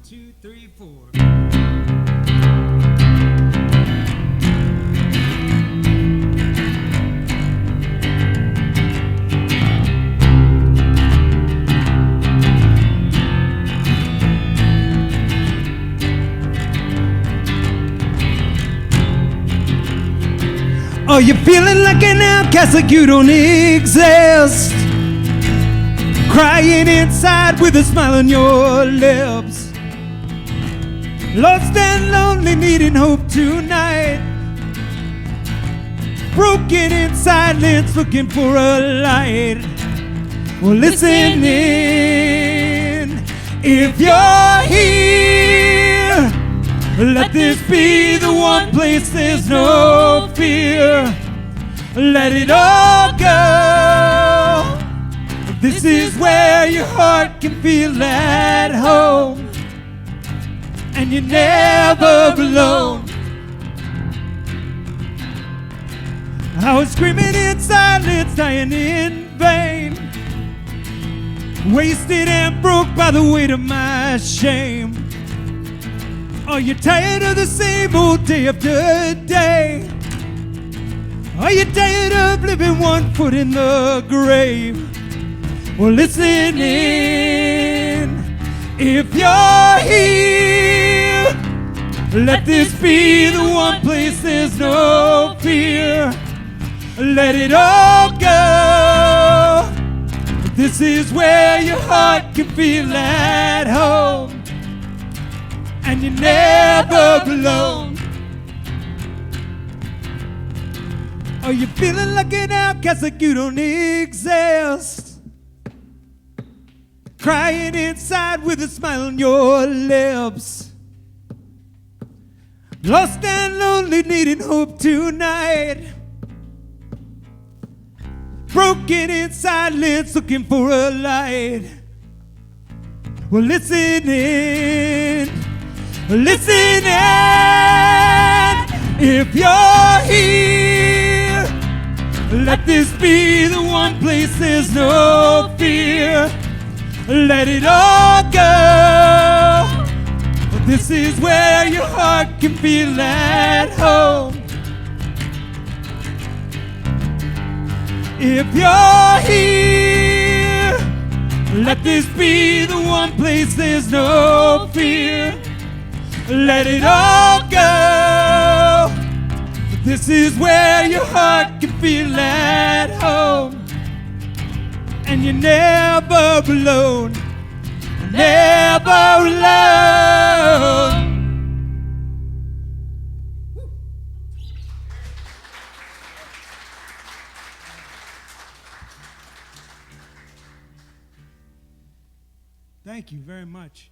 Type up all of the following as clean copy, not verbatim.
2, 3, 4. Are you feeling like an outcast, like you don't exist? Crying inside with a smile on your lips. Lost and lonely, needing hope tonight. Broken in silence, looking for a light. Well, listen in. If you're here, let this be the one place there's no fear. Let it all go. This is where your heart can feel at home, and you're never alone. I was screaming in silence, dying in vain, wasted and broke by the weight of my shame. Are you tired of the same old day after day? Are you tired of living 1 foot in the grave? Well, listen in. If you're here, let this be the one place there's no fear. Let it all go. This is where your heart can feel at home, and you're never alone. Are you feeling like an outcast, like you don't exist? Crying inside with a smile on your lips. Lost and lonely, needing hope tonight. Broken in silence, looking for a light. Well, listen in. Listen in. If you're here, let this be the one place there's no fear. Let it all go. This is where your heart can feel at home. If you're here, let this be the one place there's no fear. Let it all go. This is where your heart can feel at home, and you're never alone. Never alone. Thank you very much.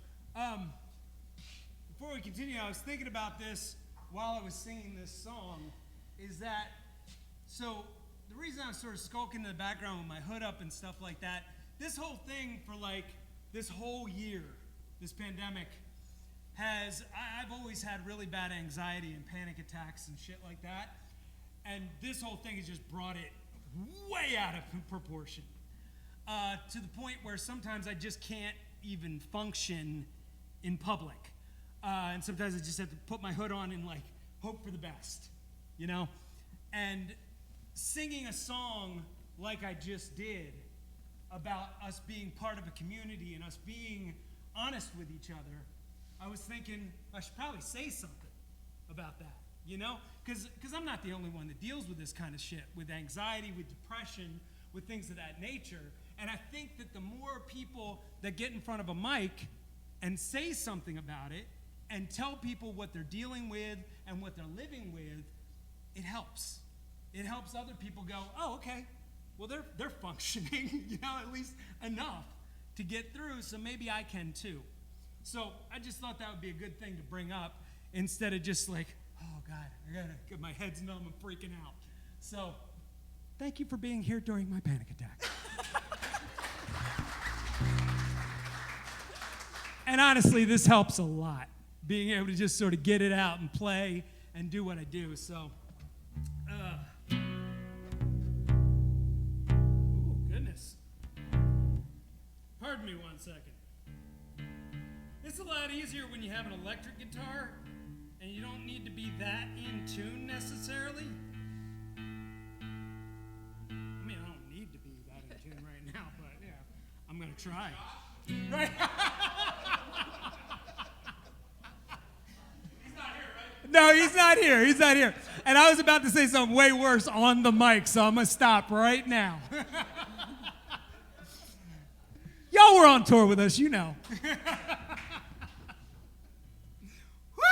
Before we continue, I was thinking about this while I was singing this song, is that, so the reason I was sort of skulking in the background with my hood up and stuff like that, this whole thing for like this whole year, this pandemic, I've always had really bad anxiety and panic attacks and shit like that, and this whole thing has just brought it way out of proportion, to the point where sometimes I just can't even function in public, and sometimes I just have to put my hood on and like hope for the best, you know? And singing a song like I just did about us being part of a community and us being honest with each other, I was thinking I should probably say something about that, you know? Because I'm not the only one that deals with this kind of shit, with anxiety, with depression, with things of that nature. And I think that the more people that get in front of a mic and say something about it and tell people what they're dealing with and what they're living with, it helps. It helps other people go, oh, okay, well, they're functioning, you know, at least enough to get through, so maybe I can too. So I just thought that would be a good thing to bring up instead of just like, oh, God, I gotta get my head's numb and freaking out. So thank you for being here during my panic attack. And honestly, this helps a lot, being able to just sort of get it out and play and do what I do. So, oh, goodness. Pardon me 1 second. It's a lot easier when you have an electric guitar and you don't need to be that in tune necessarily. I mean, I don't need to be that in tune right now, but yeah, I'm going to try. Right? He's not here, right? No, he's not here. He's not here. And I was about to say something way worse on the mic, so I'm going to stop right now. Y'all were on tour with us, you know. Woo!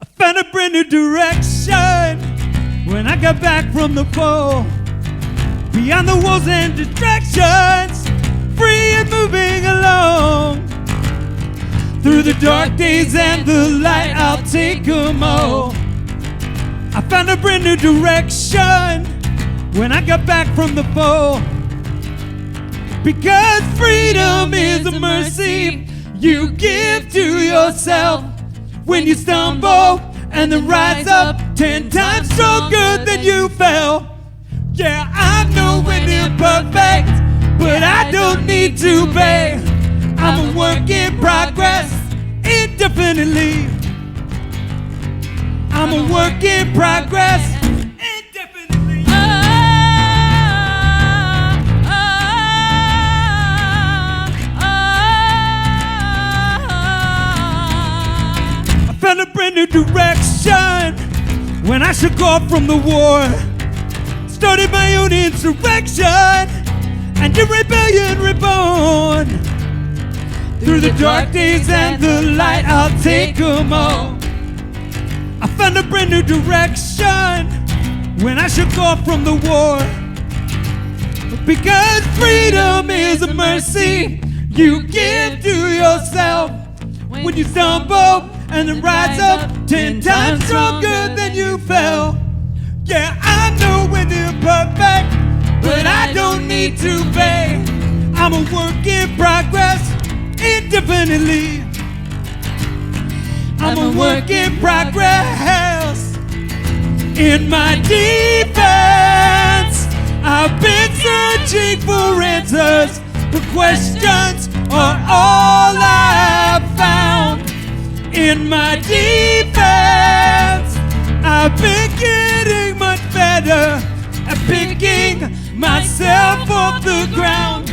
I found a brand new direction when I got back from the pole. Beyond the walls and distractions, free and moving along. Through the dark days and the light, I'll take them all. I found a brand new direction when I got back from the fall. Because freedom is a mercy you give to yourself. When you stumble and then rise up 10 times stronger than you fell. Yeah, I know when you're perfect, but I don't need to be. I'm a work in progress, indefinitely. I'm a work in progress, indefinitely. I found a brand new direction when I shook off from the war. Started my own insurrection and a rebellion reborn. Through the dark days and the light, I'll take them all. I found a brand new direction when I shook off from the war. Because freedom is a mercy you give to yourself. When you stumble and then rise up 10 times stronger than you fell. Yeah, I know when you're perfect, but I don't need to be. I'm a work in progress, indefinitely. I'm a work in progress. In my defense, I've been searching for answers. The questions are all I've found. In my defense, I've been getting much better at picking myself off the ground.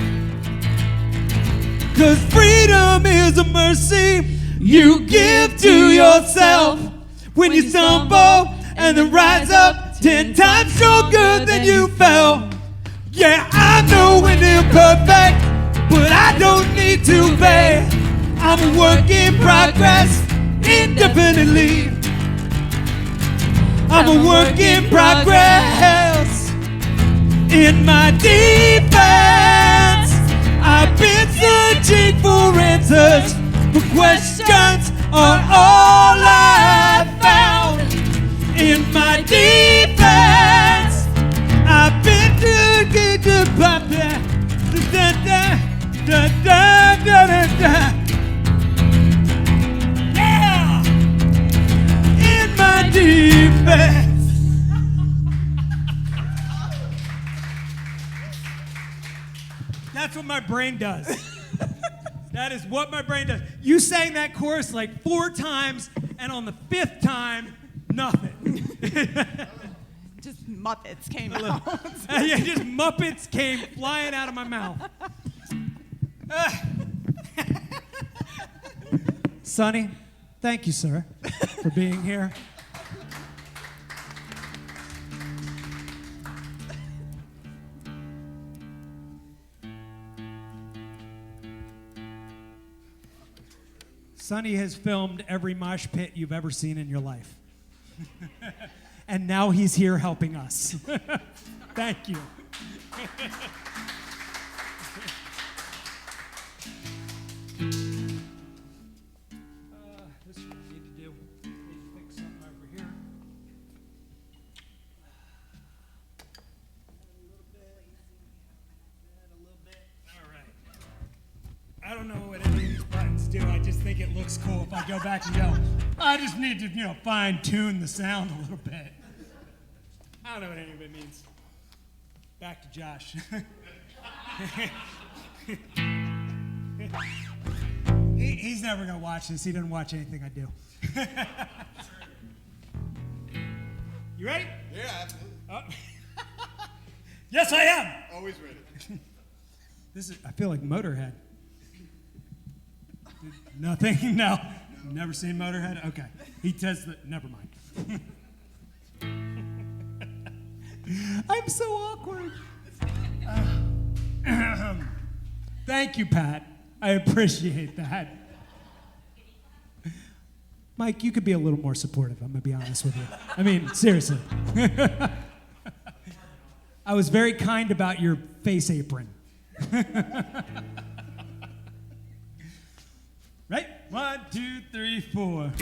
'Cause freedom is a mercy you give to yourself. When you stumble and then rise up 10 times stronger than you fell. Yeah, I know when you're perfect, but I don't need to be. I'm a work in progress, indefinitely. I'm a work in progress. In my defense, I've been searching for answers. The questions are all I've found. In my defense, I've been looking to pop that. Yeah! In my defense. That's what my brain does. That is what my brain does. You sang that chorus like 4 times, and on the 5th time, nothing. Just Muppets came out. Yeah, just Muppets came flying out of my mouth. Sonny, thank you, sir, for being here. Sonny has filmed every mosh pit you've ever seen in your life. And now he's here helping us. Thank you. This is what we need to do. Need to fix something over here. A little bit. All right. I don't know what any of these buttons do. I just think it looks cool if I go back and go, I just need to, fine tune the sound a little bit. I don't know what any of it means. Back to Josh. He's never going to watch this. He doesn't watch anything I do. You ready? Yeah, absolutely. Yes, I am. Always ready. I feel like Motorhead. Nothing? No. Never seen Motorhead? Okay. He says that. Never mind. I'm so awkward. Thank you, Pat. I appreciate that. Mike, you could be a little more supportive, I'm going to be honest with you. I mean, seriously. I was very kind about your face apron. Right? 1, 2, 3, 4.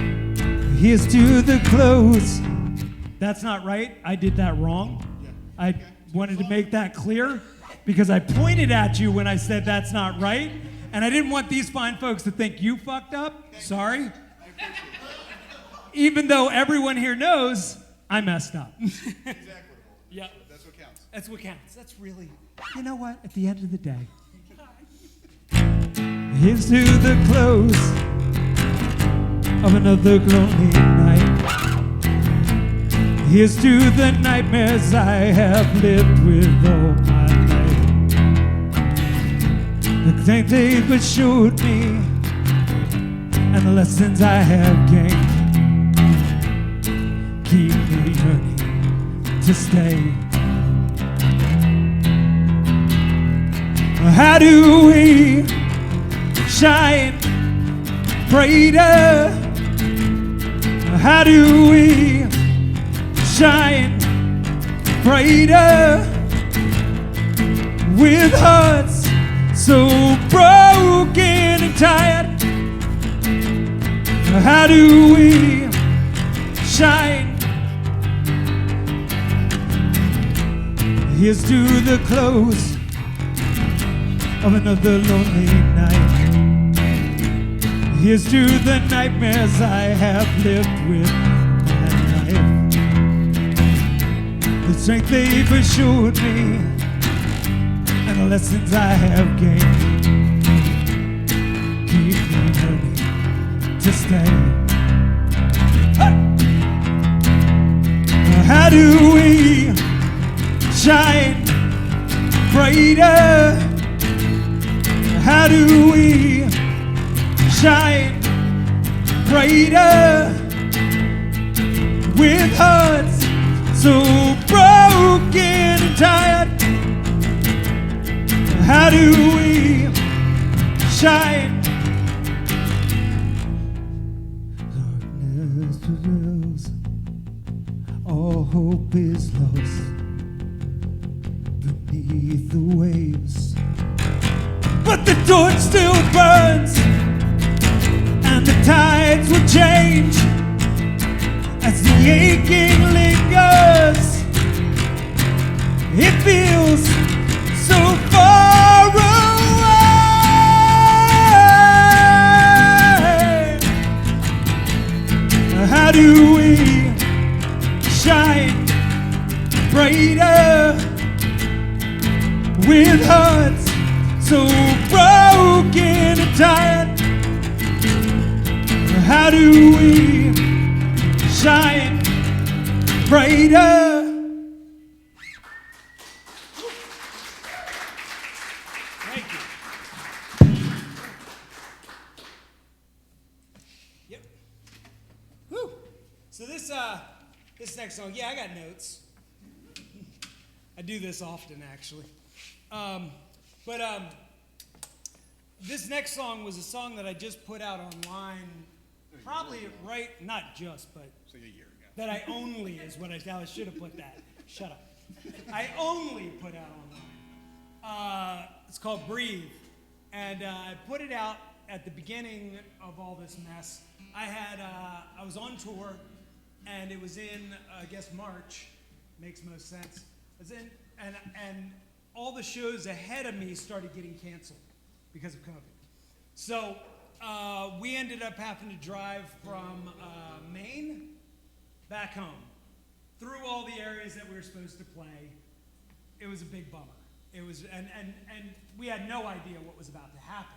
Here's to the close. That's not right. I did that wrong. I wanted to make that clear because I pointed at you when I said that's not right, and I didn't want these fine folks to think you fucked up. Sorry. Even though everyone here knows I messed up. Exactly. Yeah. That's what counts. That's what counts. That's really, you know what? At the end of the day. Here's to the close of another lonely night. Here's to the nightmares I have lived with all my life. The things they've assured me and the lessons I have gained keep me yearning to stay. How do we shine brighter? How do we shine brighter with hearts so broken and tired? How do we shine? Here's to the close of another lonely night. Here's to the nightmares I have lived with my life. The strength they've assured me and the lessons I have gained keep me yearning to stay. How do we shine brighter? How do we shine brighter with hearts so broken and tired? How do we shine? Darkness prevails, all hope is lost beneath the waves. But the torch still burns, and the tides will change as the aching lingers. It feels so far away. How do we shine brighter with hearts so broken and tired? How do we shine brighter? Thank you. Yep. Whew. So this next song, yeah, I got notes. I do this often, actually. This next song was a song that I just put out online, probably right, not just, but It's like a year ago. that I only is what I should have put that. Shut up. I only put out online. It's called Breathe. And I put it out at the beginning of all this mess. I was on tour, and it was in, I guess, March. Makes most sense. I was in, and all the shows ahead of me started getting canceled because of COVID. So we ended up having to drive from Maine back home through all the areas that we were supposed to play. It was a big bummer. It was, and we had no idea what was about to happen.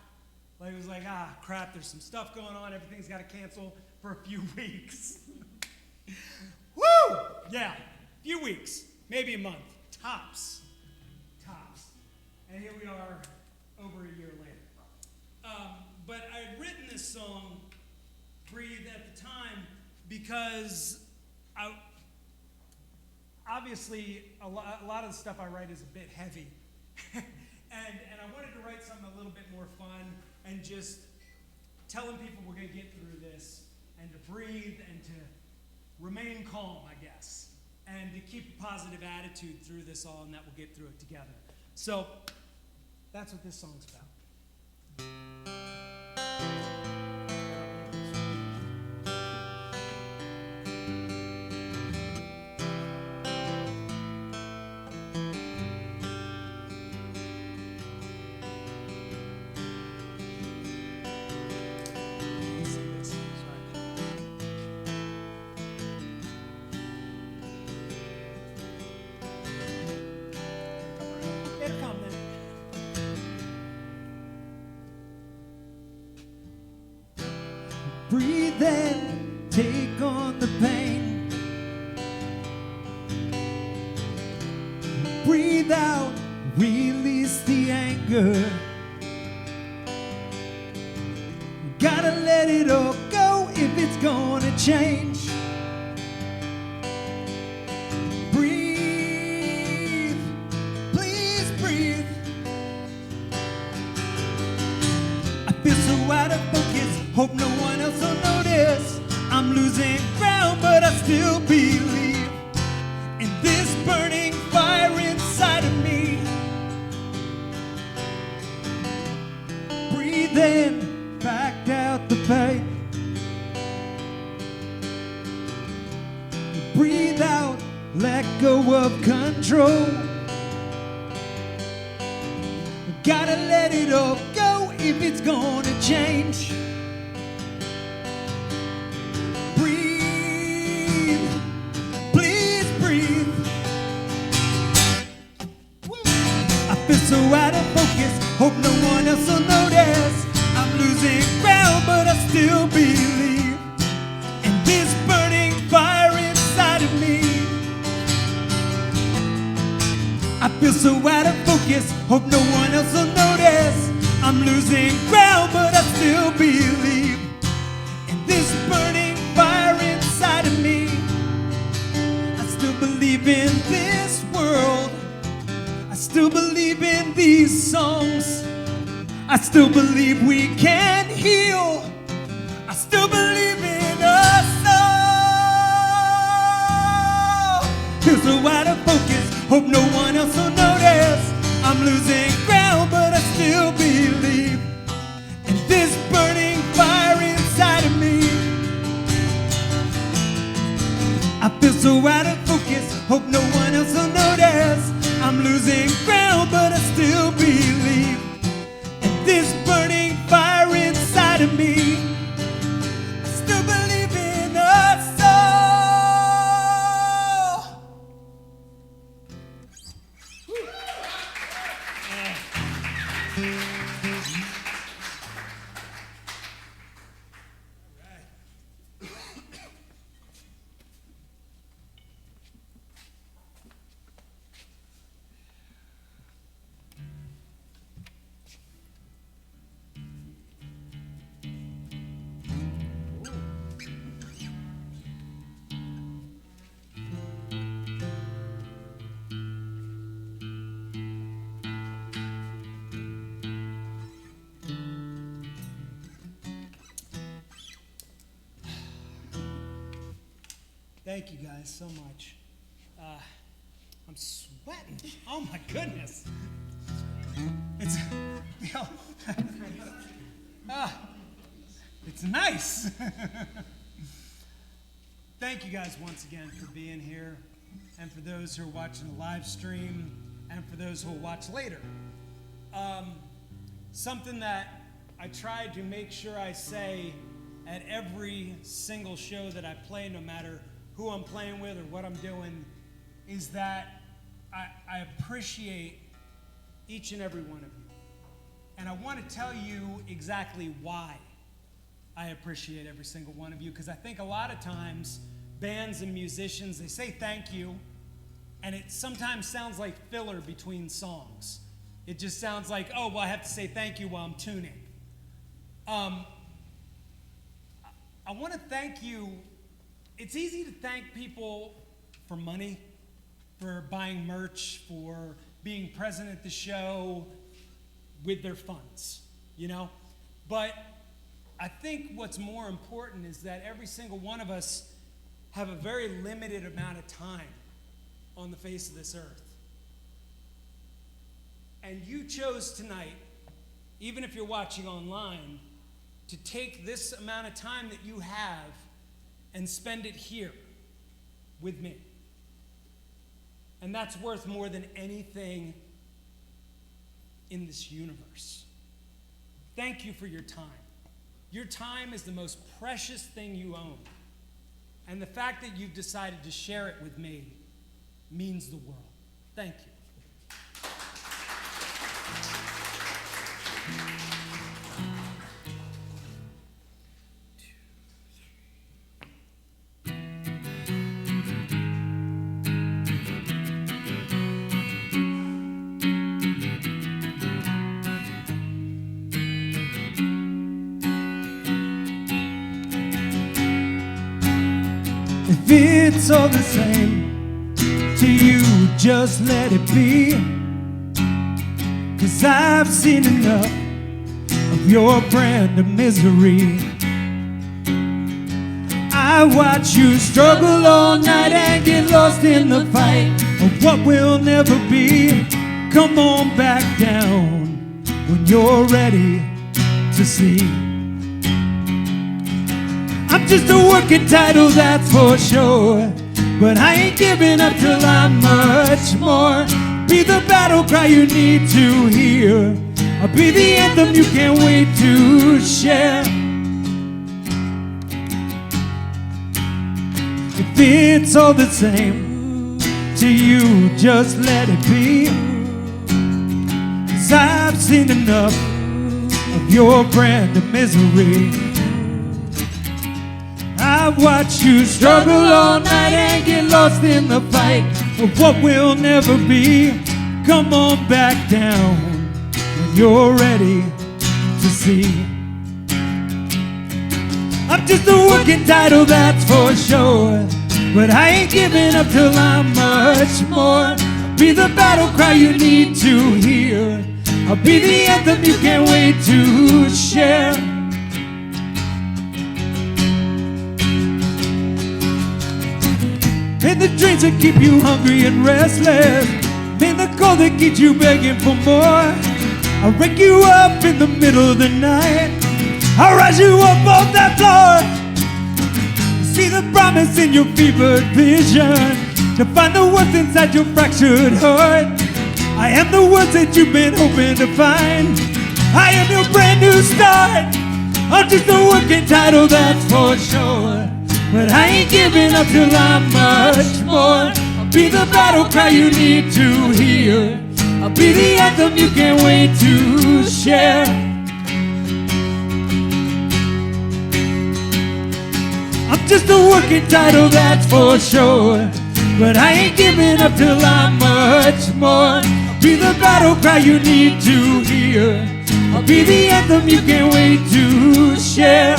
Like it was like, crap, there's some stuff going on, everything's got to cancel for a few weeks. Woo! Yeah, a few weeks, maybe a month, tops. And here we are over a year later. But I had written this song, Breathe, at the time because obviously a lot of the stuff I write is a bit heavy. and I wanted to write something a little bit more fun and just telling people we're going to get through this and to breathe and to remain calm, I guess, and to keep a positive attitude through this all and that we'll get through it together. So that's what this song's about. It'll come then. Breathe in, take on the pain. Breathe out, release the anger. Gotta let it all go if it's gonna change. Breathe, please breathe. I feel so out of focus, hope no one else will notice. I'm losing ground, but I still believe in this burning fire inside of me. Breathe in, back out the pain. Breathe out, let go of control. Gotta let it all go if it's gonna change. Breathe, please breathe. I feel so out of focus, hope no one else will notice. I'm losing ground, but I still believe in this burning fire inside of me. I feel so out of focus, hope no one else will notice. I'm losing ground, but I still believe in this burning fire inside of me. I still believe in this world. I still believe in these songs. I still believe we can heal. I still believe in us all. Feel so out of focus, hope no one else will notice. I'm losing ground, but I still believe in this burning fire inside of me. I feel so out of focus, hope no one else will notice. I'm losing ground, but I still believe in this burning fire inside of me. I still believe in us all. Thank you guys so much. I'm sweating. Oh my goodness. It's, it's nice. Thank you guys once again for being here, and for those who are watching the live stream, and for those who will watch later. Something that I try to make sure I say at every single show that I play, no matter who I'm playing with or what I'm doing, is that I appreciate each and every one of you. And I want to tell you exactly why I appreciate every single one of you, because I think a lot of times bands and musicians, they say thank you, and it sometimes sounds like filler between songs. It just sounds like, oh, well, I have to say thank you while I'm tuning. I want to thank you. It's easy to thank people for money, for buying merch, for being present at the show with their funds, you know? But I think what's more important is that every single one of us have a very limited amount of time on the face of this earth. And you chose tonight, even if you're watching online, to take this amount of time that you have and spend it here with me. And that's worth more than anything in this universe. Thank you for your time. Your time is the most precious thing you own. And the fact that you've decided to share it with me means the world. Thank you. If it's all the same to you, just let it be. 'Cause I've seen enough of your brand of misery. I watch you struggle all night and get lost in the fight of what will never be. Come on back down when you're ready to see. I'm just a working title, that's for sure, but I ain't giving up till I'm much more. Be the battle cry you need to hear. I'll be the anthem you can't wait to share. If it's all the same to you, just let it be. 'Cause I've seen enough of your brand of misery. I watch you struggle all night and get lost in the fight of what will never be. Come on back down when you're ready to see. I'm just a working title, that's for sure, but I ain't giving up till I'm much more. Be the battle cry you need to hear. I'll be the anthem you can't wait to share. And the dreams that keep you hungry and restless, and the cold that keeps you begging for more. I'll wake you up in the middle of the night. I'll rise you up off that floor. See the promise in your fevered vision, to find the worth inside your fractured heart. I am the words that you've been hoping to find. I am your brand new start. I'm just a working title, that's for sure, but I ain't giving up till I'm much more. I'll be the battle cry you need to hear. I'll be the anthem you can't wait to share. I'm just a working title, that's for sure, but I ain't giving up till I'm much more. I'll be the battle cry you need to hear. I'll be the anthem you can't wait to share.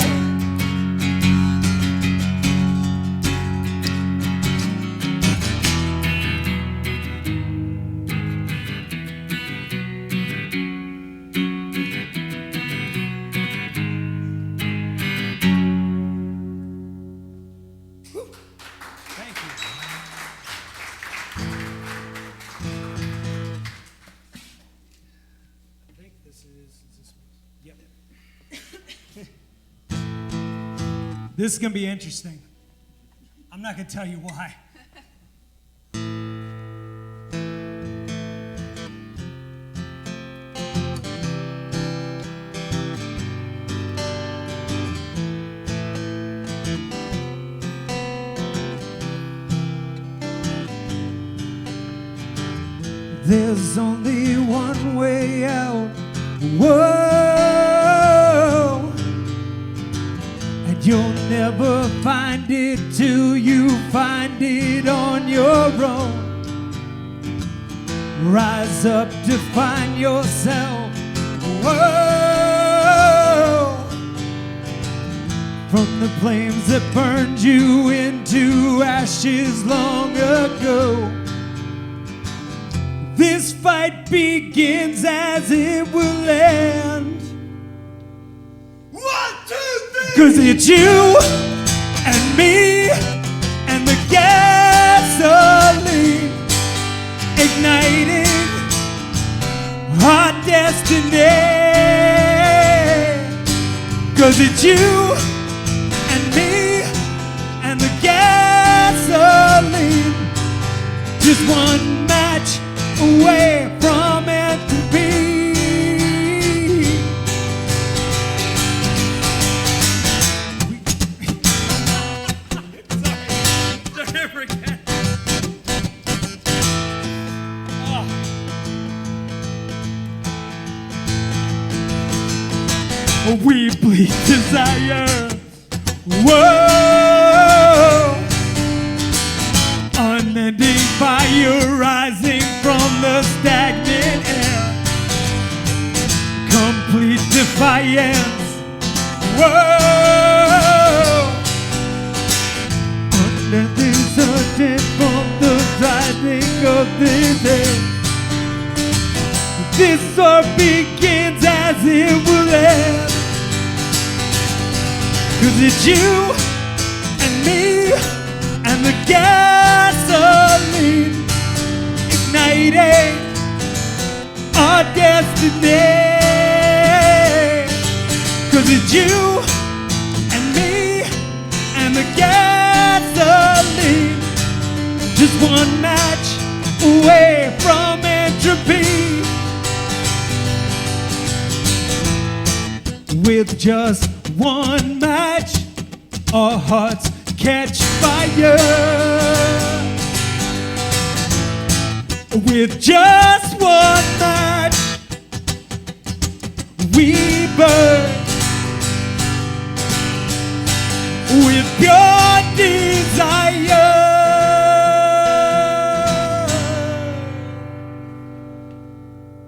This is going to be interesting. I'm not going to tell you why. There's only one way out, Whoa. And you'll never find it till you find it on your own. Rise up to find yourself. Whoa. From the flames that burned you into ashes long ago. This fight begins as it will end. 1, 2, 3. 'Cause it's you and me and the gasoline igniting our destiny. 'Cause it's you and me and the gasoline, just one match away from entropy. Sorry, never again. We bleed desire. Whoa. Unending fire rising from the stagnant air. Complete defiance. Whoa. Unending searching from the rising of this air. This war begins as it will end. 'Cause it's you and me and the gasoline igniting our destiny. 'Cause it's you and me and the gasoline, just one match away from entropy. With just one match, our hearts catch fire. With just one match, we burn. With pure desire.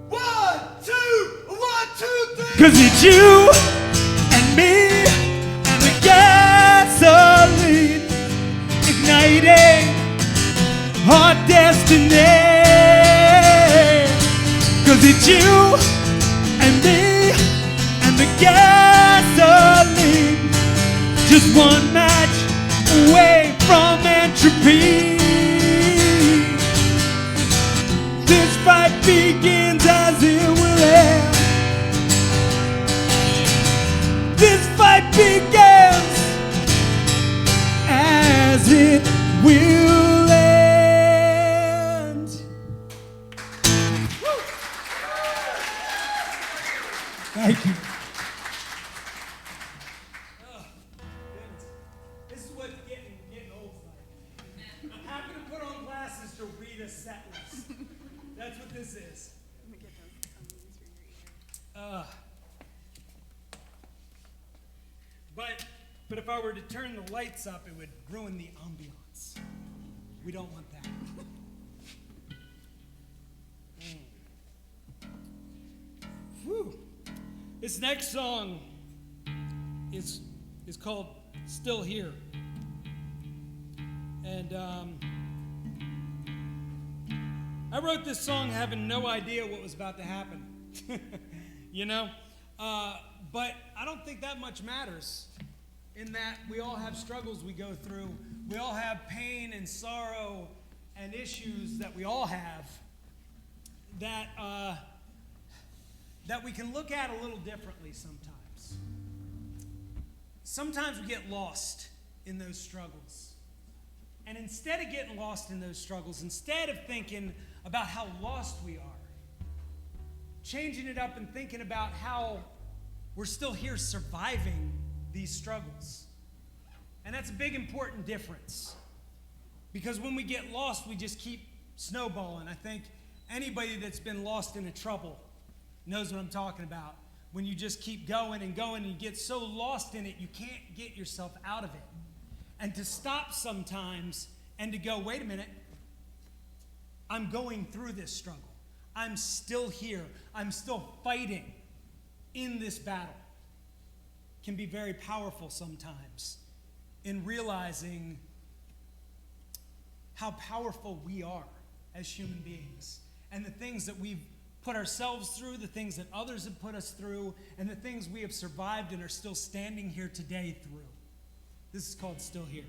1, 2, 3. 'Cause it's you and me and the gasoline igniting our destiny. 'Cause it's you and me and the gasoline, just one match away from entropy. This fight begins as it will end. This fight begins as it will end. Woo. Thank you. This is what getting old's like. Having to put on glasses to read a set list. That's what this is. But if I were to turn the lights up, it would ruin the ambiance. We don't want that. Whew. This next song is called "Still Here," and I wrote this song having no idea what was about to happen. You know, but I don't think that much matters. In that we all have struggles we go through. We all have pain and sorrow and issues that we all have that we can look at a little differently sometimes. Sometimes we get lost in those struggles. And instead of getting lost in those struggles, instead of thinking about how lost we are, changing it up and thinking about how we're still here surviving these struggles. And that's a big important difference. Because when we get lost, we just keep snowballing. I think anybody that's been lost in a trouble knows what I'm talking about. When you just keep going and going and you get so lost in it, you can't get yourself out of it. And to stop sometimes and to go, wait a minute, I'm going through this struggle. I'm still here. I'm still fighting in this battle. Can be very powerful sometimes in realizing how powerful we are as human beings and the things that we've put ourselves through, the things that others have put us through, and the things we have survived and are still standing here today through. This is called Still Here.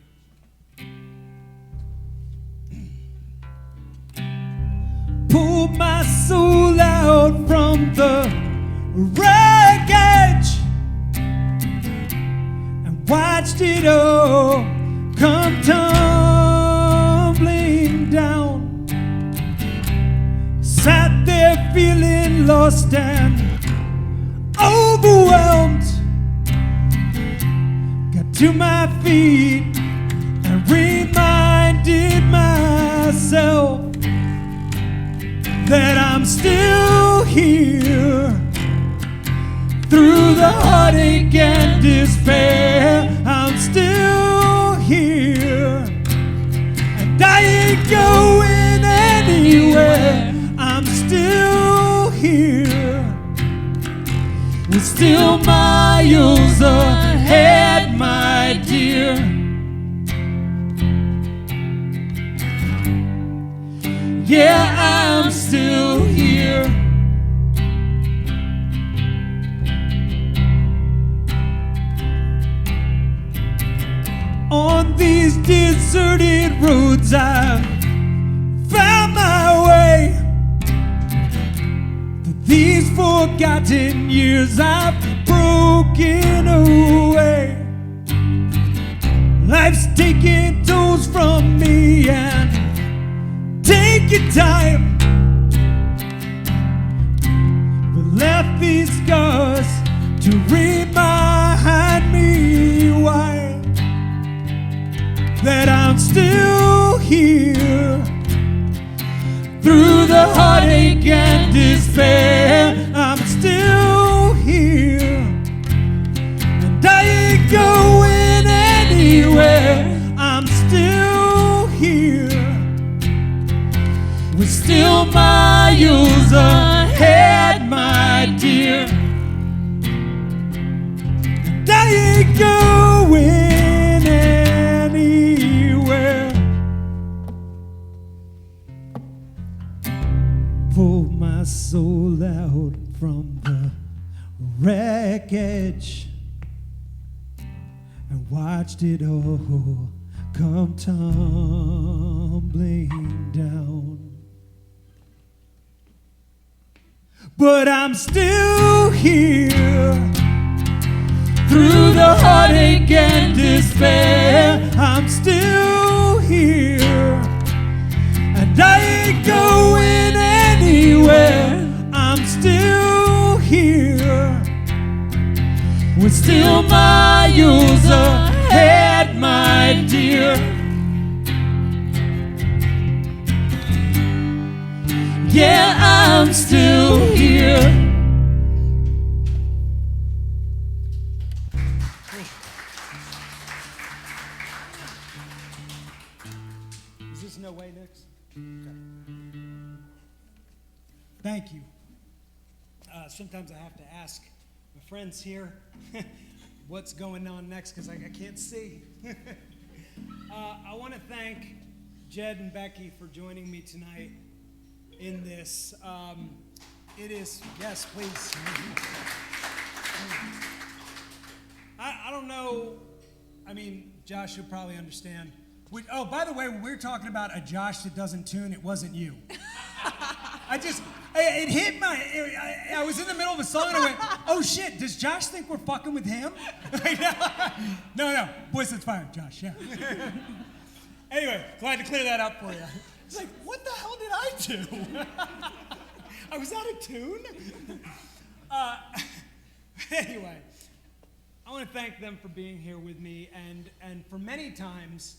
Pulled my soul out from the wreckage and watched it all come tumbling down. Sat there feeling lost and overwhelmed. Got to my feet and reminded myself that I'm still here. Through the heartache and despair, I'm still here. And I ain't going anywhere. I'm still here. We're still miles ahead, my dear. Yeah, I'm still here. On these deserted roads, I've found my way. Through these forgotten years, I've broken away. Life's taking tolls from me, and take your time. We left these scars to remind me why. That I'm still here. Through the heartache and despair, I'm still here. And I ain't going anywhere. I'm still here. We're still miles ahead, my dear. And I ain't going anywhere. Pulled my soul out from the wreckage and watched it all come tumbling down. But I'm still here. Through the heartache and despair, I'm still here. And I ain't going anywhere. I'm still here. We're still miles ahead, my dear. Yeah, I'm still here. Is this no way, Nix? Okay. Thank you. Sometimes I have to ask my friends here what's going on next because I can't see. I want to thank Jed and Becky for joining me tonight in this. It is, yes, please. I don't know, I mean, Josh, you'll probably understand. Oh, by the way, when we were talking about a Josh that doesn't tune, it wasn't you. It hit I was in the middle of a song and I went, oh shit, does Josh think we're fucking with him? No, boys, it's fine, Josh, yeah. Anyway, glad to clear that up for you. It's like, what the hell did I do? I was out of tune? Anyway, I want to thank them for being here with me, and for many times,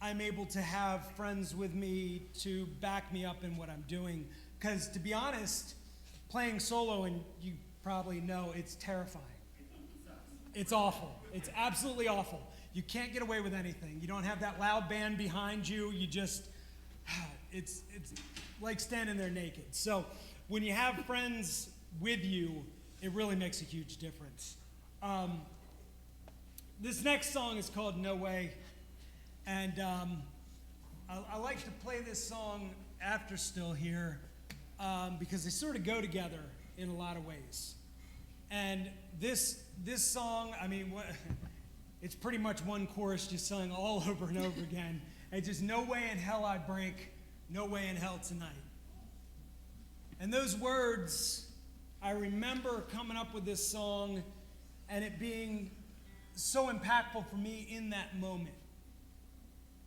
I'm able to have friends with me to back me up in what I'm doing. Because to be honest, playing solo, and you probably know it's terrifying. It's awful. It's absolutely awful. You can't get away with anything. You don't have that loud band behind you. You just, it's like standing there naked. So when you have friends with you, it really makes a huge difference. This next song is called No Way. And I like to play this song after Still Here because they sort of go together in a lot of ways. And this song, I mean, it's pretty much one chorus just sung all over and over again. It's just no way in hell I break, no way in hell tonight. And those words, I remember coming up with this song and it being so impactful for me in that moment.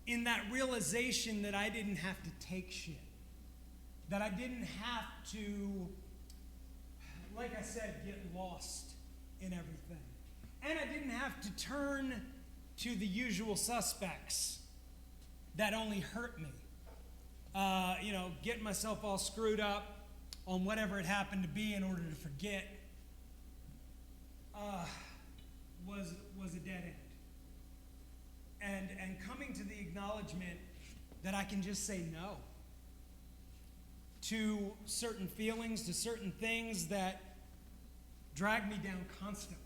In that realization that I didn't have to take shit. That I didn't have to, like I said, get lost in everything. And I didn't have to turn to the usual suspects that only hurt me. Getting myself all screwed up on whatever it happened to be in order to forget was a dead end. And coming to the acknowledgement that I can just say no to certain feelings, to certain things that drag me down constantly.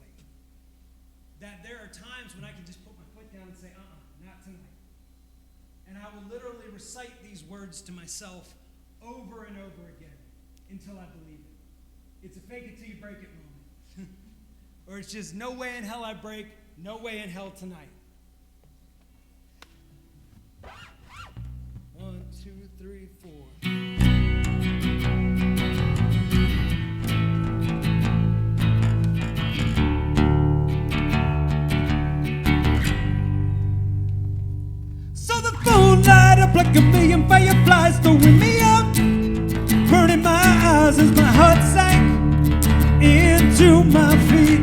That there are times when I can just put my foot down and say, not tonight. And I will literally recite these words to myself over and over again until I believe it. It's a fake it till you break it moment. Or it's just no way in hell I break, no way in hell tonight. 1, 2, 3, 4. So the phone light up like a million fireflies, throwing me up, burning my eyes as my heart sank into my feet.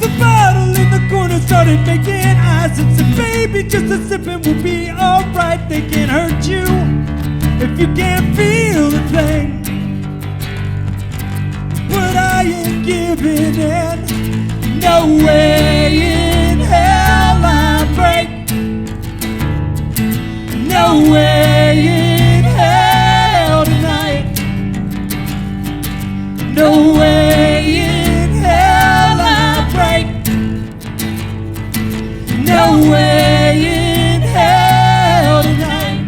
The bottle in the corner started making eyes and said, baby, just a sipping will be alright. They can't hurt you if you can't feel the thing. But I ain't giving in. No way in hell I break. No way in hell tonight. No way in hell I break. No way in hell tonight.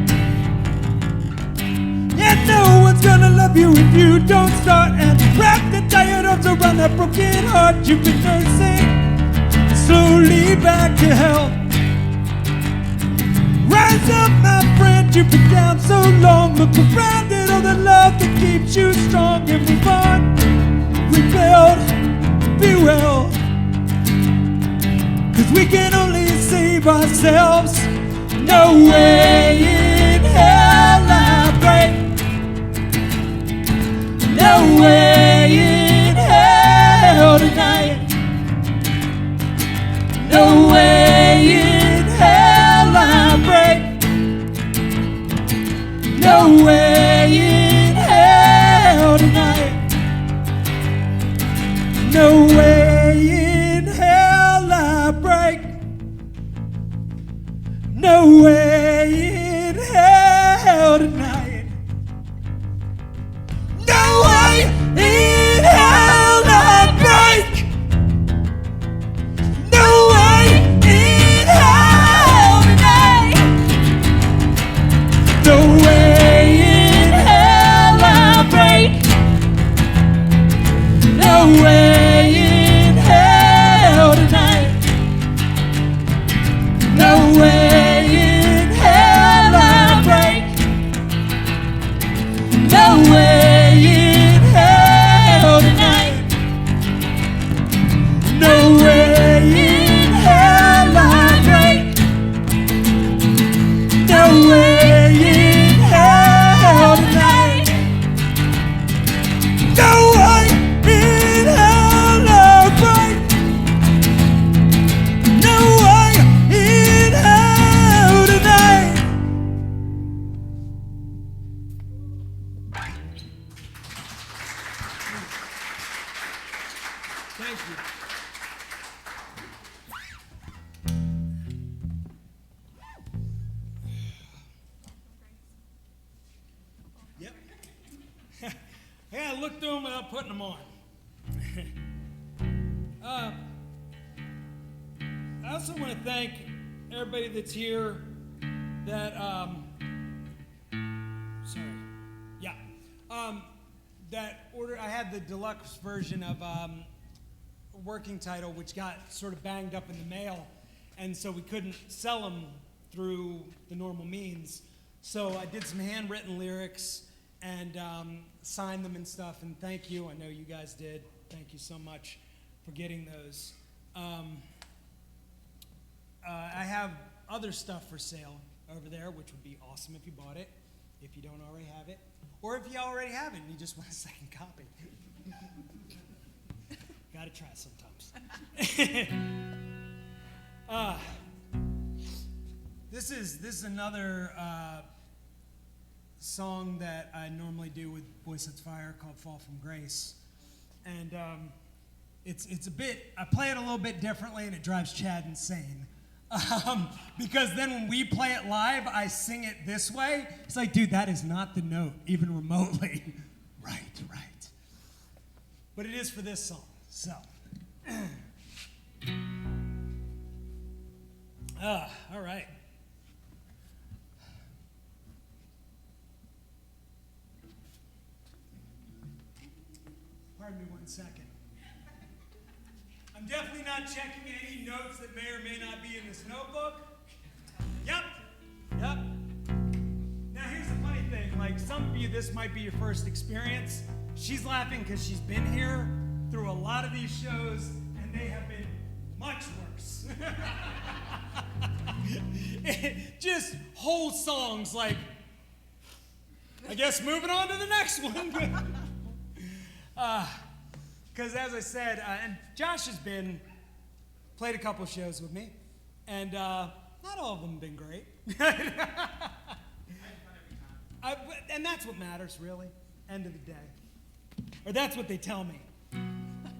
Yeah, no one's gonna love you if you don't start. And wrap the tired arms around that broken heart you've been nursing slowly back to health. Rise up, my friend, you've been down so long. Look around at all the love that keeps you strong. And move on, rebuild, be well. 'Cause we can only save ourselves. No way in hell I break. No way in hell tonight. No way in hell I break. No way in hell tonight. No way in hell I break. No way in hell tonight. No way in hell I break. No way in hell tonight. No way in hell I break. No way in hell tonight. No way in putting them on. I also want to thank everybody that's here that, that ordered. I had the deluxe version of Working Title, which got sort of banged up in the mail, and so we couldn't sell them through the normal means. So I did some handwritten lyrics and signed them and stuff, and thank you. I know you guys did. Thank you so much for getting those. I have other stuff for sale over there, which would be awesome if you bought it, if you don't already have it, or if you already have it and you just want a second copy. Gotta try sometimes. This is another song that I normally do with Voice That's Fire called Fall From Grace. And it's a bit, I play it a little bit differently and it drives Chad insane. Because then when we play it live, I sing it this way. It's like, dude, that is not the note, even remotely. Right. But it is for this song, so. All right. Pardon me 1 second. I'm definitely not checking any notes that may or may not be in this notebook. Yep. Now here's the funny thing, like some of you, this might be your first experience. She's laughing because she's been here through a lot of these shows and they have been much worse. Just whole songs like, I guess moving on to the next one. Because as I said, and Josh has played a couple shows with me, and not all of them have been great. And that's what matters, really, end of the day. Or that's what they tell me.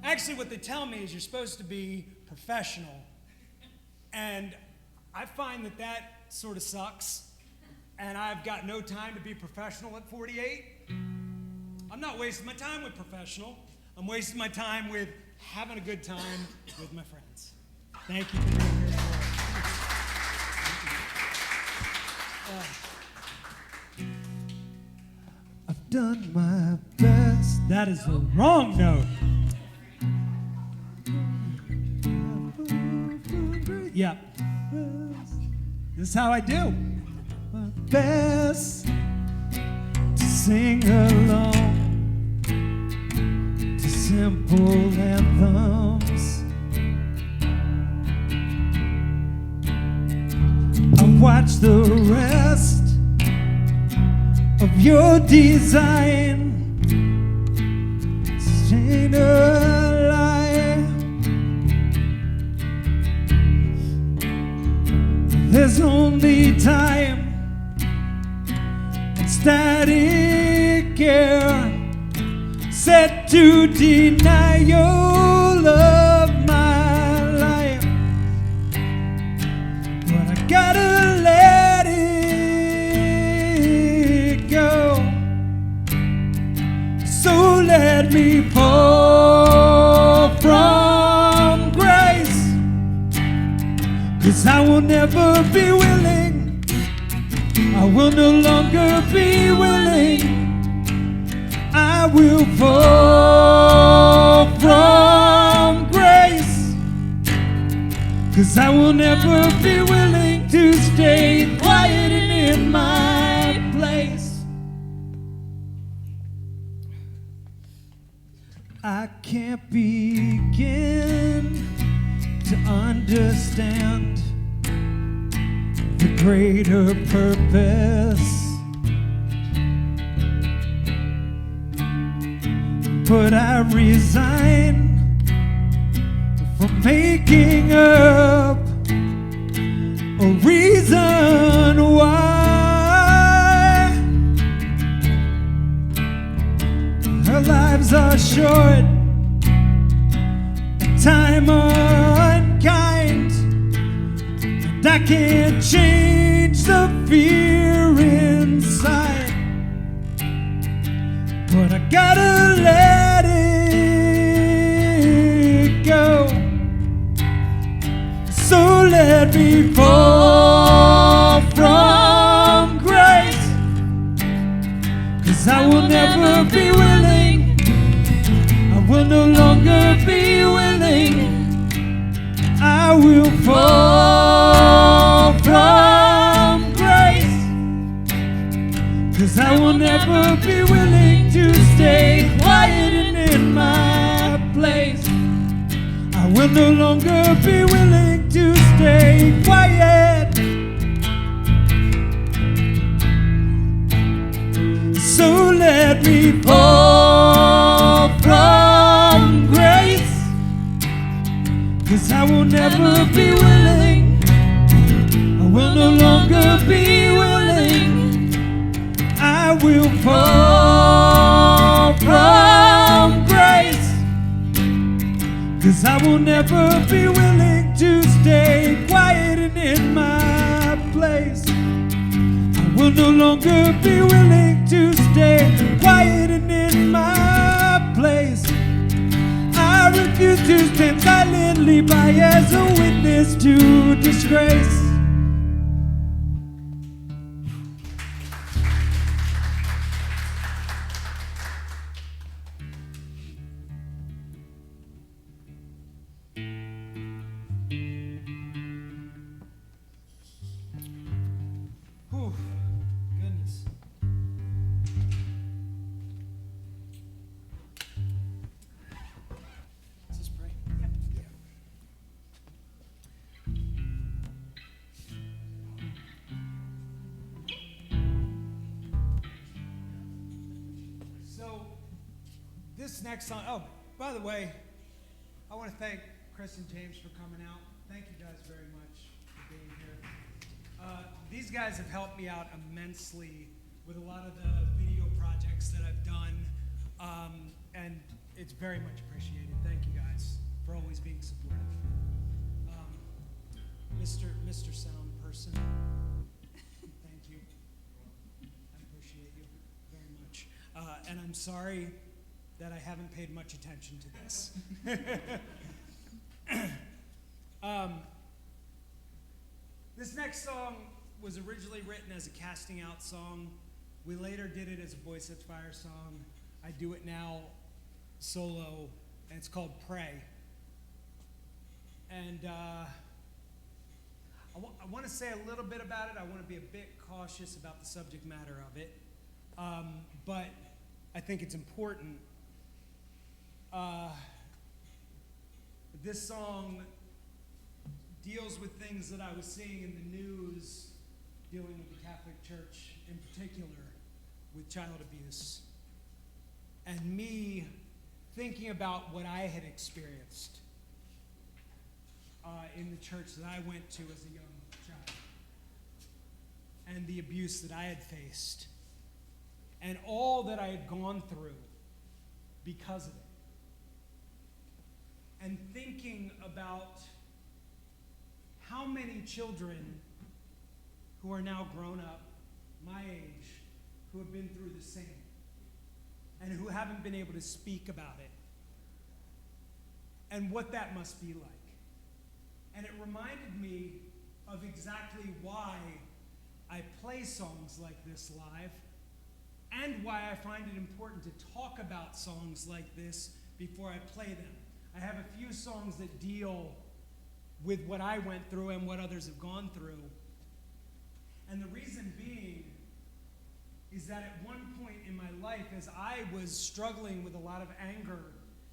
Actually, what they tell me is you're supposed to be professional, and I find that sort of sucks, and I've got no time to be professional at 48. I'm not wasting my time with professional. I'm wasting my time with having a good time with my friends. Thank you for being here. I've done my best. That is the wrong note. Yeah. This is how I do. My best to sing along to simple anthems. I watch the rest of your design ain't a lie. There's only time and static air set to deny your love, my life. But I gotta let it go. So let me fall from grace, 'cause I will never be willing, I will no longer be willing. I will fall from grace, 'cause I will never be willing to stay quiet and in my place. I can't begin to understand the greater purpose, but I resign from making up a reason why. Our lives are short, time unkind, and I can't change the fear inside, but I gotta let it So let me fall from grace, 'cause I will never be willing, I will no longer be willing. I will fall from grace, 'cause I will never be willing to stay quiet and in my place. I will no longer be willing to stay quiet. So let me fall from grace, 'cause I will never be willing, I will no longer be willing. I will fall from grace, 'cause I will never be willing to stay quiet and in my place. I will no longer be willing to stay quiet and in my place. I refuse to stand silently by as a witness to disgrace. Whew, goodness. Let's just pray. So, this next song, oh, by the way, I want to thank Chris and James for coming out. Thank you guys very much for being here. These guys have helped me out immensely with a lot of the video projects that I've done, and it's very much appreciated. Thank you guys for always being supportive. Mr. Sound Person, thank you. I appreciate you very much. And I'm sorry that I haven't paid much attention to this. This next song was originally written as a casting out song. We later did it as a Boy Sets Fire song. I do it now solo, and it's called Pray. And I want to say a little bit about it. I want to be a bit cautious about the subject matter of it, but I think it's important. This song deals with things that I was seeing in the news, dealing with the Catholic Church in particular, with child abuse, and me thinking about what I had experienced in the church that I went to as a young child, and the abuse that I had faced, and all that I had gone through because of it. And thinking about how many children who are now grown up, my age, who have been through the same, and who haven't been able to speak about it, and what that must be like. And it reminded me of exactly why I play songs like this live, and why I find it important to talk about songs like this before I play them. I have a few songs that deal with what I went through and what others have gone through. And the reason being is that at one point in my life, as I was struggling with a lot of anger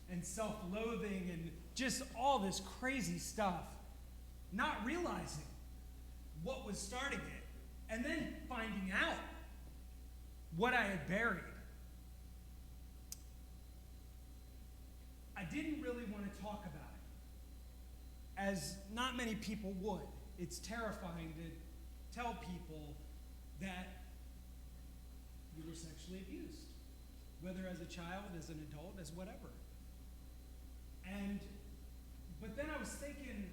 and self-loathing and just all this crazy stuff, not realizing what was starting it, and then finding out what I had buried, I didn't really want to talk about it, as not many people would. It's terrifying to tell people that you were sexually abused, whether as a child, as an adult, as whatever. But then I was thinking,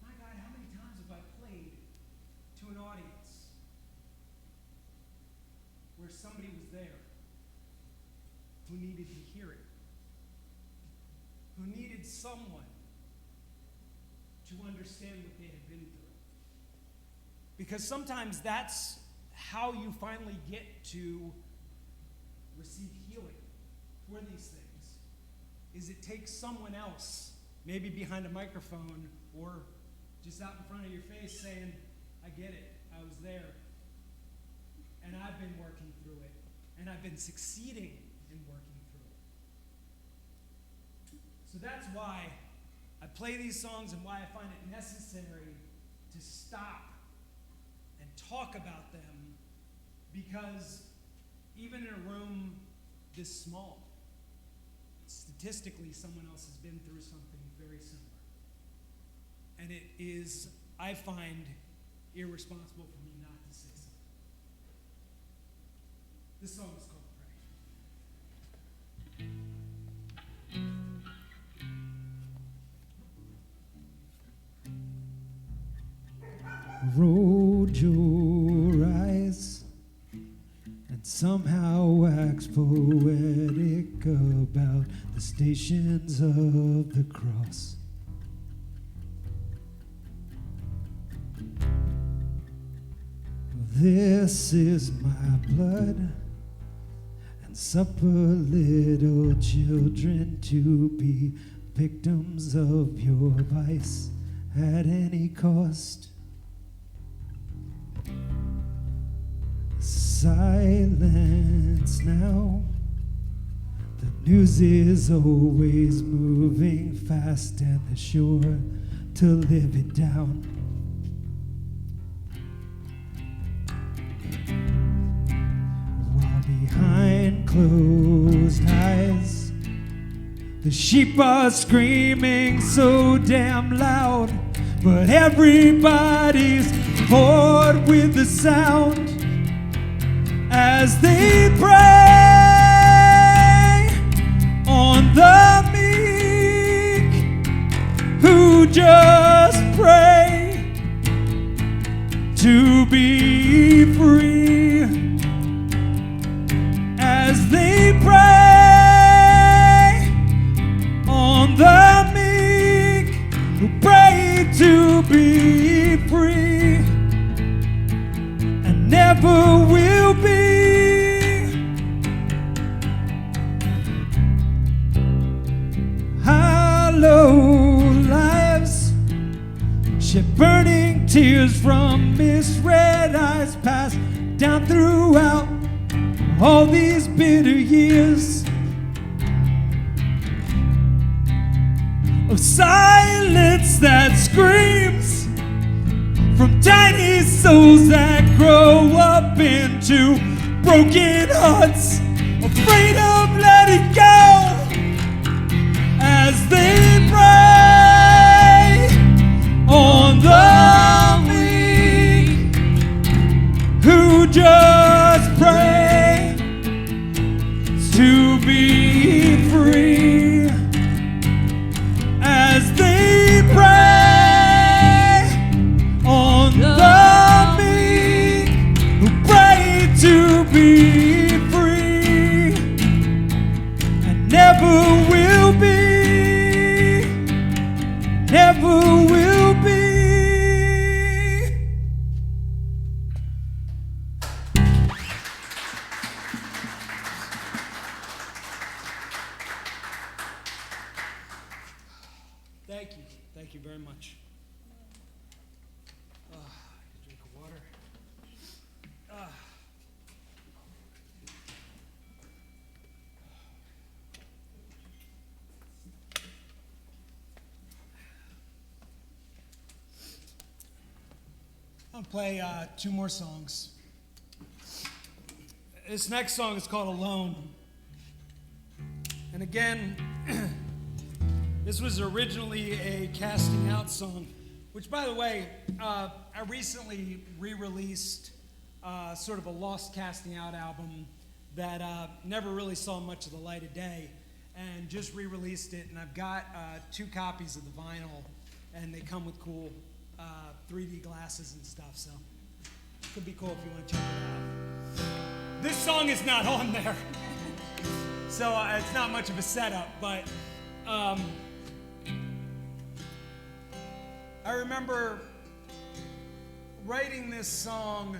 my God, how many times have I played to an audience where somebody was there who needed to hear it, who needed someone to understand what they had been through. Because sometimes that's how you finally get to receive healing for these things, is it takes someone else, maybe behind a microphone or just out in front of your face saying, I get it, I was there, and I've been working through it, and I've been succeeding in working through it. So that's why I play these songs and why I find it necessary to stop and talk about them, because even in a room this small, statistically someone else has been through something very similar. And it is, I find, irresponsible for me not to say something. This song is called Pray. Rolled your eyes and somehow wax poetic about the stations of the cross. This is my blood, and suffer little children to be victims of your vice at any cost. Silence now. The news is always moving fast, and they're sure to live it down. While behind closed eyes, the sheep are screaming so damn loud, but everybody's bored with the sound as they pray on the meek who just pray to be free, as they pray on the meek who pray to be free and never will be. Hollow lives shed burning tears from misread eyes, passed down throughout all these bitter years of silence that screams from tiny souls that grow up into broken hearts, afraid of letting go, as they pray on the meek who just pray to be free, as they pray on the meek who pray to be free and never will be, never will be. Thank you very much. Drink of water. I'll play two more songs. This next song is called Alone. And again, this was originally a Casting Out song, which, by the way, I recently re-released sort of a Lost Casting Out album that never really saw much of the light of day, and just re-released it, and I've got 2 copies of the vinyl, and they come with cool 3D glasses and stuff, so it could be cool if you want to check it out. This song is not on there, so it's not much of a setup, but I remember writing this song.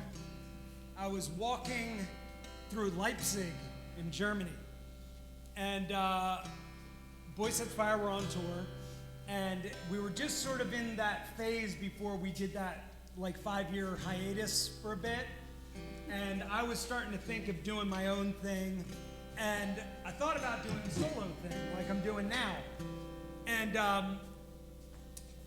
I was walking through Leipzig in Germany, and Boys Set Fire were on tour, and we were just sort of in that phase before we did that like 5-year hiatus for a bit, and I was starting to think of doing my own thing, and I thought about doing a solo thing like I'm doing now, and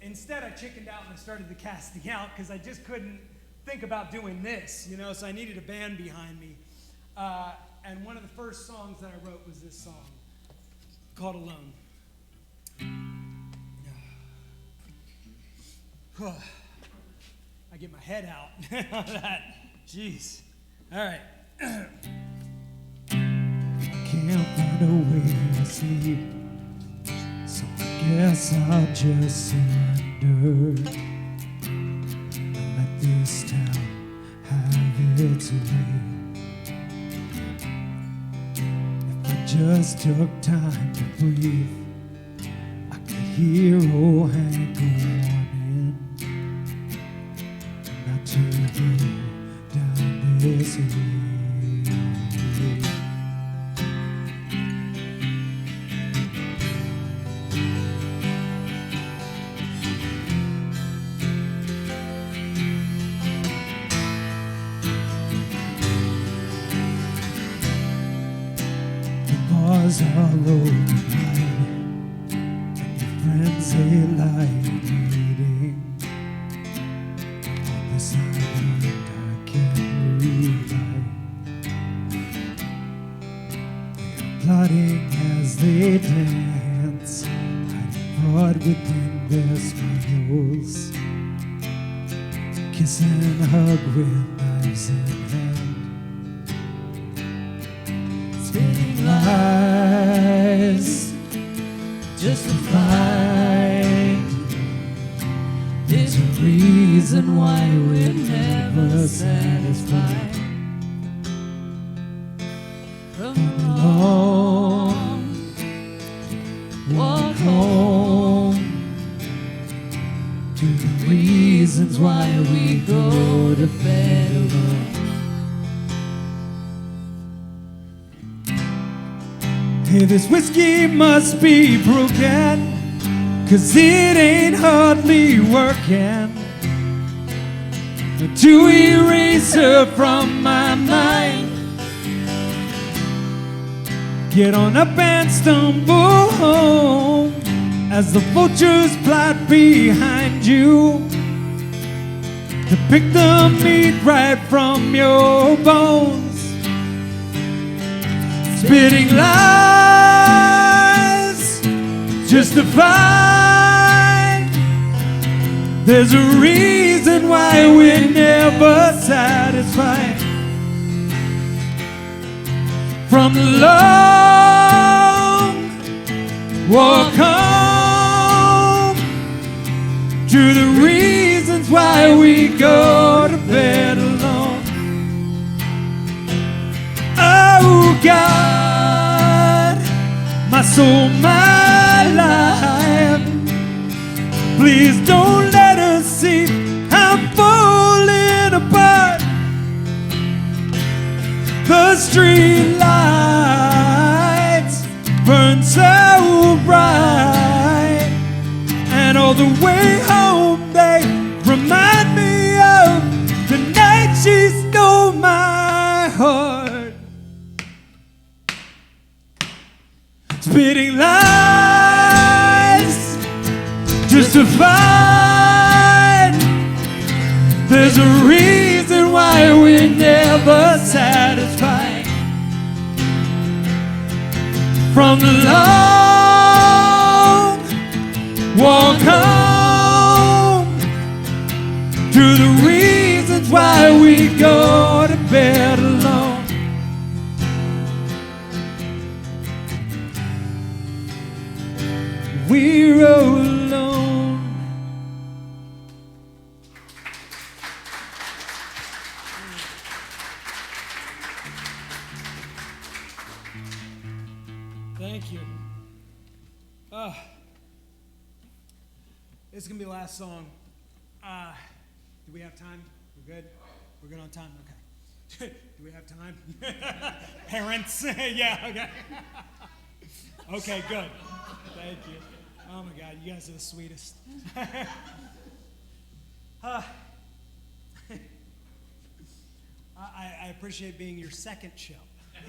instead I chickened out and I started the casting out because I just couldn't think about doing this, you know, so I needed a band behind me. And one of the first songs that I wrote was this song called Alone. I get my head out on that. Jeez. All right. I can't find a way to sleep, so I guess I'll just surrender and let this town have its way. If I just took time to breathe, I could hear old Hank warning not to go down this way. Bars are open wide, and your friends they lie waiting. On this island I can't rewrite. They are plotting as they dance, hiding fraud within their smiles, kiss and hug with knives in hand. Spinning lies justified. There's a reason why we're never satisfied. From the long walk home to the reasons why we go to bed alone. Hey, this whiskey must be broken, 'cause it ain't hardly working to erase her from my mind. Get on up and stumble home as the vultures plot behind you to pick the meat right from your bones. Spitting lies justified. There's a reason why we're never satisfied. From the long walk home to the reasons why we go to bed alone. Oh God, my soul, my life, please don't let us see I'm falling apart. The street lights burn so bright, and all the way home they remind me of the night she stole my heart. Spitting lies justified. There's a reason why we're never satisfied. From the long walk home to the reasons why we go to bed alone. We're alone. Thank you. This is going to be the last song. Do we have time? We're good? We're good on time? Okay. Do we have time? Parents? Yeah, okay. Okay, good. Thank you. Oh my God, you guys are the sweetest. I appreciate being your second show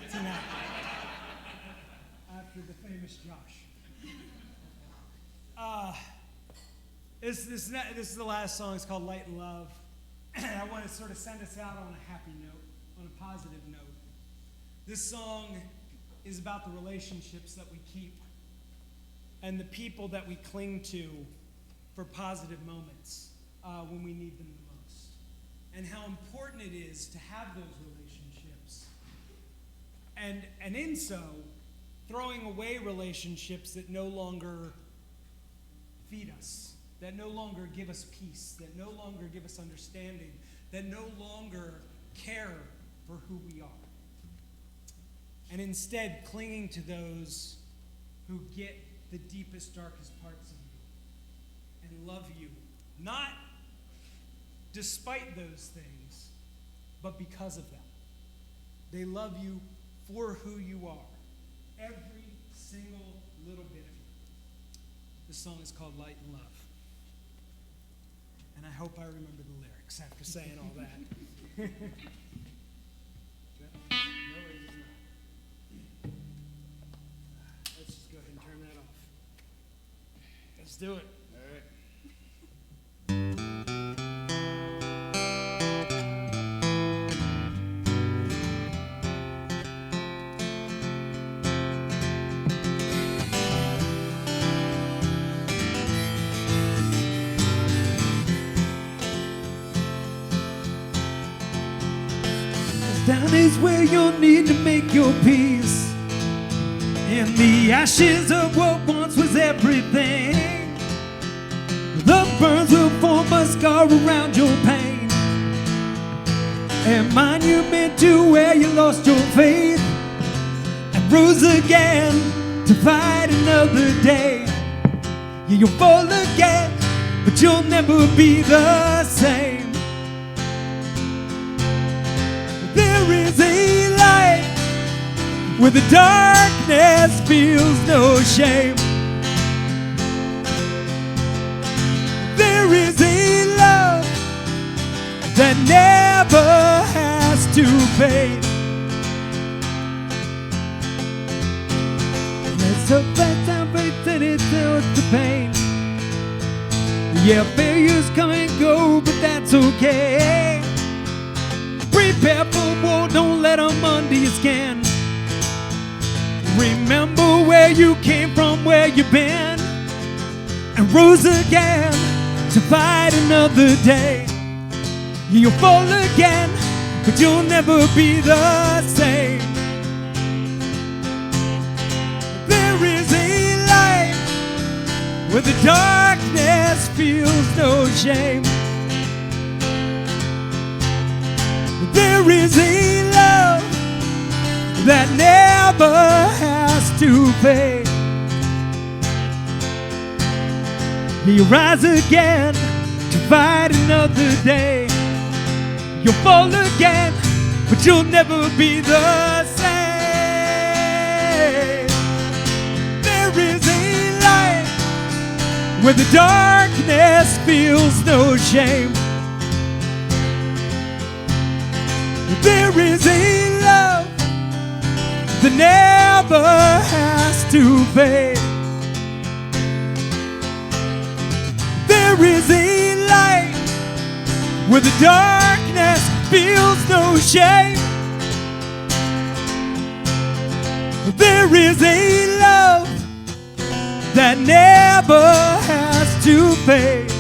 tonight after the famous Josh. This is the last song. It's called Light and Love. I want to sort of send us out on a happy note, on a positive note. This song is about the relationships that we keep and the people that we cling to for positive moments when we need them the most, and how important it is to have those relationships. And in so, throwing away relationships that no longer feed us, that no longer give us peace, that no longer give us understanding, that no longer care for who we are. And instead, clinging to those who get the deepest, darkest parts of you and love you, not despite those things, but because of them. They love you for who you are, every single little bit of you. This song is called Light and Love. And I hope I remember the lyrics after saying all that. No, it is not. Let's just go ahead and turn that off. Let's do it. All right. Down is where you'll need to make your peace. In the ashes of what once was everything, the burns will form a scar around your pain. And monument to where you lost your faith and rose again to fight another day. Yeah, you'll fall again, but you'll never be the same. There is a light where the darkness feels no shame. There is a love that never has to fade. There's a bad time, but then it tells the pain. Yeah, failures come and go, but that's okay. Prepare for war, don't let them under your skin. Remember where you came from, where you've been, and rose again to fight another day. You'll fall again, but you'll never be the same. There is a light where the darkness feels no shame. There is a love that never has to fade. You rise again to fight another day. You'll fall again, but you'll never be the same. There is a light where the darkness feels no shame. There is a love that never has to fade. There is a light where the darkness feels no shame. There is a love that never has to fade.